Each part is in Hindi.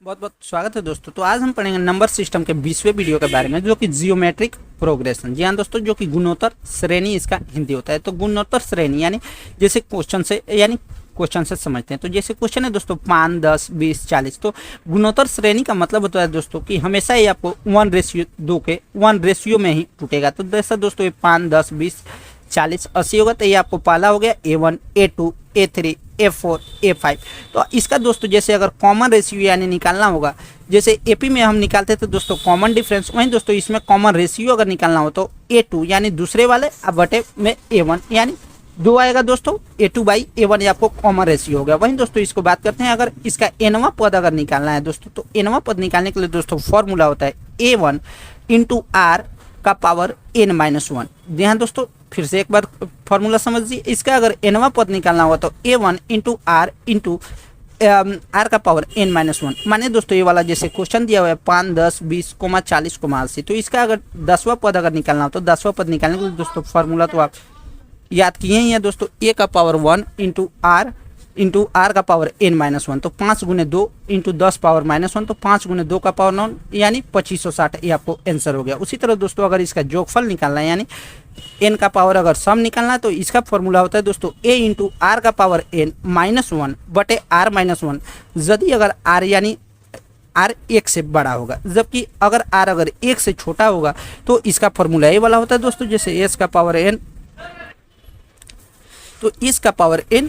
बहुत बहुत स्वागत है दोस्तों। तो आज हम पढ़ेंगे नंबर सिस्टम के 20वें वीडियो के बारे में, जो कि जियोमेट्रिक प्रोग्रेशन। जी हाँ दोस्तों, जो कि गुणोत्तर श्रेणी इसका हिंदी होता है। तो गुणोत्तर श्रेणी यानी जैसे क्वेश्चन से समझते हैं। तो जैसे क्वेश्चन है दोस्तों 5, 10, 20, 40। तो गुणोत्तर श्रेणी का मतलब होता है दोस्तों कि हमेशा ही आपको 1:2 के 1 रेशियो में ही टूटेगा। तो जैसा दोस्तों ये 5, 10, 20, 40, 80 होगा। तो ये आपको पहला हो गया A1, A2, A3, A4, A5। तो इसका दोस्तों जैसे अगर कॉमन रेशियो यानी निकालना होगा, जैसे एपी में हम निकालते थे दोस्तों कॉमन डिफरेंस, वहीं दोस्तों इसमें कॉमन रेशियो अगर निकालना हो तो A2 यानी दूसरे वाले अब बटे में A1 यानी 2 आएगा दोस्तों। A2/A1 ये आपको कॉमन रेशियो हो गया। वहीं दोस्तों इसको बात करते हैं, अगर इसका nवां पद अगर निकालना है दोस्तों, तो nवां पद निकालने के लिए दोस्तों फॉर्मूला होता है A1 × R का पावर n-1। ध्यान दोस्तों फिर से एक बार फॉर्मूला समझिए। इसका अगर nवां पद निकालना होगा तो A1 × R का पावर n-1। माने दोस्तों ये वाला जैसे क्वेश्चन दिया हुआ है 5, 10, 20, 40, 80। तो इसका अगर 10वां पद अगर निकालना हो तो 10वां पद निकालने के लिए दोस्तों फॉर्मूला तो आप याद किए ही है दोस्तों, A का पावर 1 × R का पावर n-1। तो 5 × 2 × 10 पावर -1, तो 5 × 2 का पावर 9 यानी 2560। ये आपको आंसर हो गया। उसी तरह दोस्तों अगर इसका जोगफल निकालना है यानी n का पावर अगर सम निकालना है तो इसका फॉर्मूला होता है दोस्तों A × R का पावर n-1 बटे R-1। यदि अगर R यानी R 1 से बड़ा होगा, जबकि अगर R अगर 1 से छोटा होगा तो इसका फॉर्मूला ये वाला होता है दोस्तों, जैसे S का पावर n, तो इसका पावर n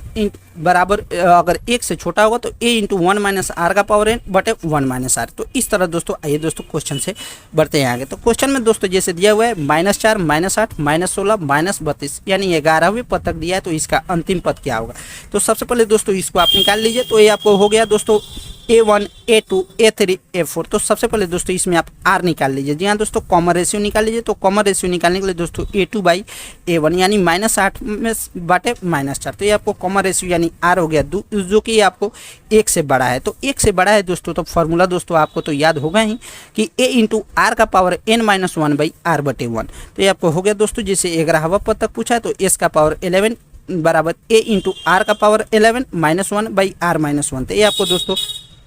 बराबर अगर 1 से छोटा होगा तो A × 1 - R का पावर n बटे 1 - R। तो इस तरह दोस्तों आइए दोस्तों क्वेश्चन से बढ़ते हैं आगे। तो क्वेश्चन में दोस्तों जैसे दिया हुआ है -4, -8, -16, -32 यानी 11वें पद तक दिया है। तो इसका अंतिम पद क्या होगा? तो सबसे पहले दोस्तों इसको आप निकाल लीजिए। तो ये आपको हो गया दोस्तों A1, A2, A3, A4। तो सबसे पहले दोस्तों इसमें आप R निकाल लीजिए। जी हाँ दोस्तों, कॉमन रेशियो निकाल लीजिए। तो कॉमन रेशियो निकालने के लिए दोस्तों A2/A1 यानी -8 में बटे -4। तो ये आपको कॉमन रेशियो यानी R हो गया, जो कि आपको 1 से बड़ा है। तो 1 से बड़ा है दोस्तों, तो फॉर्मूला दोस्तों आपको तो याद होगा ही कि A × R का पावर n-1/R/1। तो ये आपको हो गया दोस्तों। जैसे 11वां पद तक पूछा है तो S का पावर 11 बराबर A × R का पावर 11 - 1/R-1। तो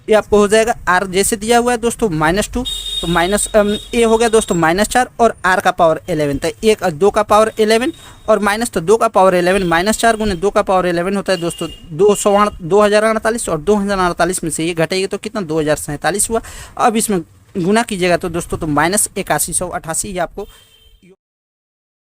ये आपको हो जाएगा R जैसे दिया हुआ है दोस्तों -2, तो A हो गया दोस्तों -4 और R का पावर 11। तो 1 और 2 का पावर 11 और माइनस, तो 2 का पावर 11 -4 × 2 का पावर 11 होता है दोस्तों 2048। और 2048 में से ये घटेगी तो कितना 2047 हुआ। अब इसमें गुना कीजिएगा तो दोस्तों तो -8188 ये आपको